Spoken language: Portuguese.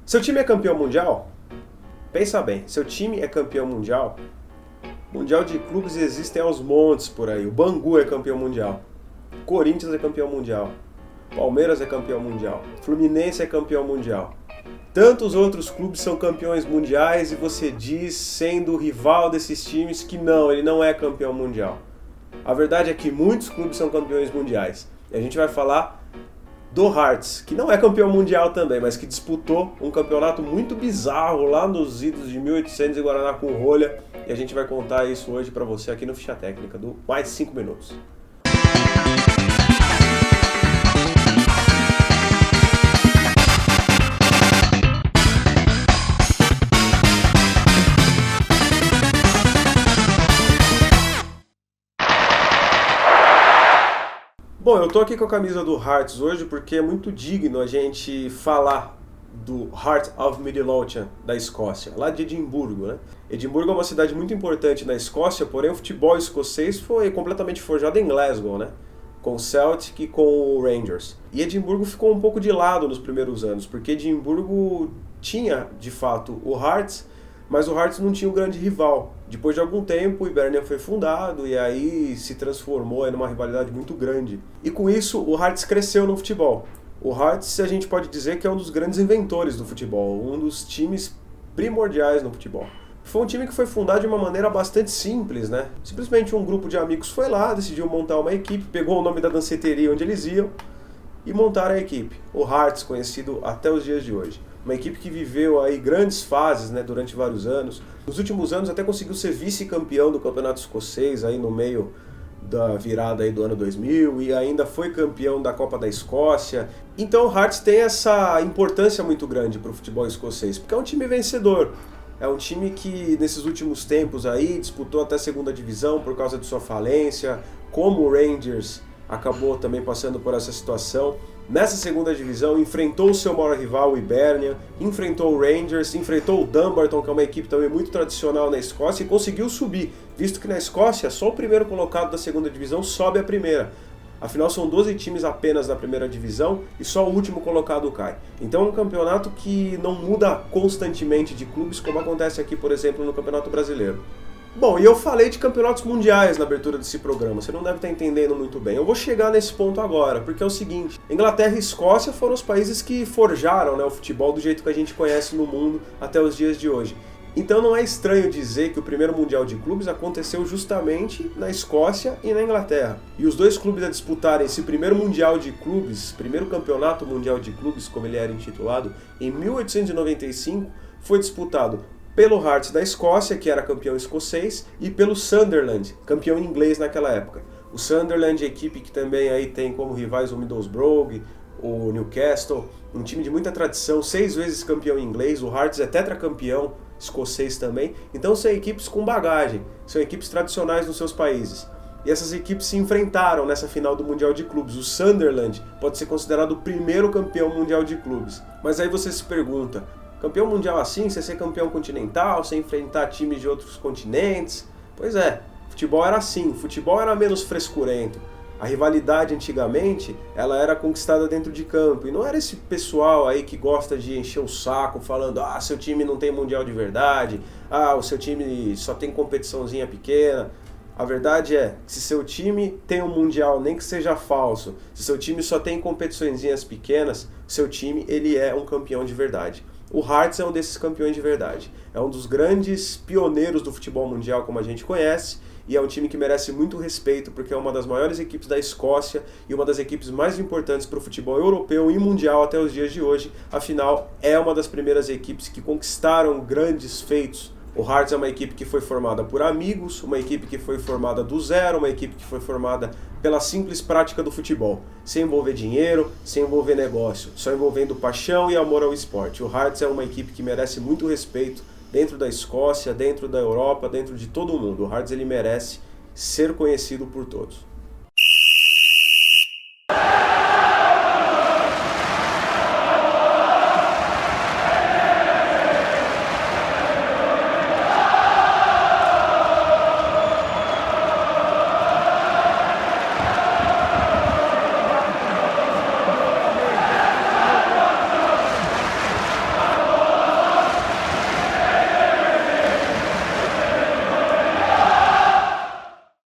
Seu time é campeão mundial? Pensa bem, seu time é campeão mundial? Mundial de clubes existem aos montes por aí. O Bangu é campeão mundial. Corinthians é campeão mundial. Palmeiras é campeão mundial. Fluminense é campeão mundial. Tantos outros clubes são campeões mundiais e você diz, sendo o rival desses times, que não, ele não é campeão mundial. A verdade é que muitos clubes são campeões mundiais. E a gente vai falar do Hearts, que não é campeão mundial também, mas que disputou um campeonato muito bizarro lá nos idos de 1800 em Guaraná com rolha. E a gente vai contar isso hoje pra você aqui no Ficha Técnica do Mais 5 Minutos. Bom, eu tô aqui com a camisa do Hearts hoje porque é muito digno a gente falar do Heart of Midlothian, da Escócia, lá de Edimburgo, né? Edimburgo é uma cidade muito importante na Escócia, porém o futebol escocês foi completamente forjado em Glasgow, né? Com o Celtic e com o Rangers. E Edimburgo ficou um pouco de lado nos primeiros anos, porque Edimburgo tinha, de fato, o Hearts, mas o Hearts não tinha um grande rival. Depois de algum tempo, o Hibernian foi fundado e aí se transformou numa rivalidade muito grande. E com isso, o Hearts cresceu no futebol. O Hearts, a gente pode dizer que é um dos grandes inventores do futebol, um dos times primordiais no futebol. Foi um time que foi fundado de uma maneira bastante simples, né? Simplesmente um grupo de amigos foi lá, decidiu montar uma equipe, pegou o nome da danceteria onde eles iam e montaram a equipe. O Hearts, conhecido até os dias de hoje. Uma equipe que viveu aí grandes fases, né, durante vários anos. Nos últimos anos até conseguiu ser vice-campeão do Campeonato Escocês aí no meio da virada aí do ano 2000 e ainda foi campeão da Copa da Escócia. Então o Hearts tem essa importância muito grande para o futebol escocês, porque é um time vencedor. É um time que nesses últimos tempos aí disputou até a segunda divisão por causa de sua falência, como o Rangers acabou também passando por essa situação. Nessa segunda divisão, enfrentou o seu maior rival, o Hibernian, enfrentou o Rangers, enfrentou o Dumbarton, que é uma equipe também muito tradicional na Escócia, e conseguiu subir, visto que na Escócia só o primeiro colocado da segunda divisão sobe a primeira. Afinal, são 12 times apenas na primeira divisão e só o último colocado cai. Então é um campeonato que não muda constantemente de clubes, como acontece aqui, por exemplo, no Campeonato Brasileiro. Bom, e eu falei de campeonatos mundiais na abertura desse programa, você não deve estar entendendo muito bem. Eu vou chegar nesse ponto agora, porque é o seguinte: Inglaterra e Escócia foram os países que forjaram, né, o futebol do jeito que a gente conhece no mundo até os dias de hoje. Então não é estranho dizer que o primeiro Mundial de Clubes aconteceu justamente na Escócia e na Inglaterra. E os dois clubes a disputarem esse primeiro Mundial de Clubes, primeiro Campeonato Mundial de Clubes, como ele era intitulado, em 1895, foi disputado pelo Hearts da Escócia, que era campeão escocês, e pelo Sunderland, campeão inglês naquela época. O Sunderland é equipe que também aí tem como rivais o Middlesbrough, o Newcastle, um time de muita tradição, 6 vezes campeão inglês. O Hearts é tetracampeão escocês também. Então são equipes com bagagem, são equipes tradicionais nos seus países. E essas equipes se enfrentaram nessa final do Mundial de Clubes. O Sunderland pode ser considerado o primeiro campeão mundial de clubes. Mas aí você se pergunta: campeão mundial assim, você ser campeão continental, você enfrentar times de outros continentes? Pois é, futebol era assim, futebol era menos frescurento. A rivalidade antigamente, ela era conquistada dentro de campo, e não era esse pessoal aí que gosta de encher o saco falando: ah, seu time não tem mundial de verdade, ah, o seu time só tem competiçãozinha pequena. A verdade é que se seu time tem um mundial, nem que seja falso, se seu time só tem competiçõezinhas pequenas, seu time ele é um campeão de verdade. O Hearts é um desses campeões de verdade. É um dos grandes pioneiros do futebol mundial como a gente conhece, e é um time que merece muito respeito porque é uma das maiores equipes da Escócia e uma das equipes mais importantes para o futebol europeu e mundial até os dias de hoje. Afinal, é uma das primeiras equipes que conquistaram grandes feitos. O Hearts é uma equipe que foi formada por amigos, uma equipe que foi formada do zero, uma equipe que foi formada pela simples prática do futebol, sem envolver dinheiro, sem envolver negócio, só envolvendo paixão e amor ao esporte. O Hearts é uma equipe que merece muito respeito dentro da Escócia, dentro da Europa, dentro de todo o mundo. O Hearts ele merece ser conhecido por todos.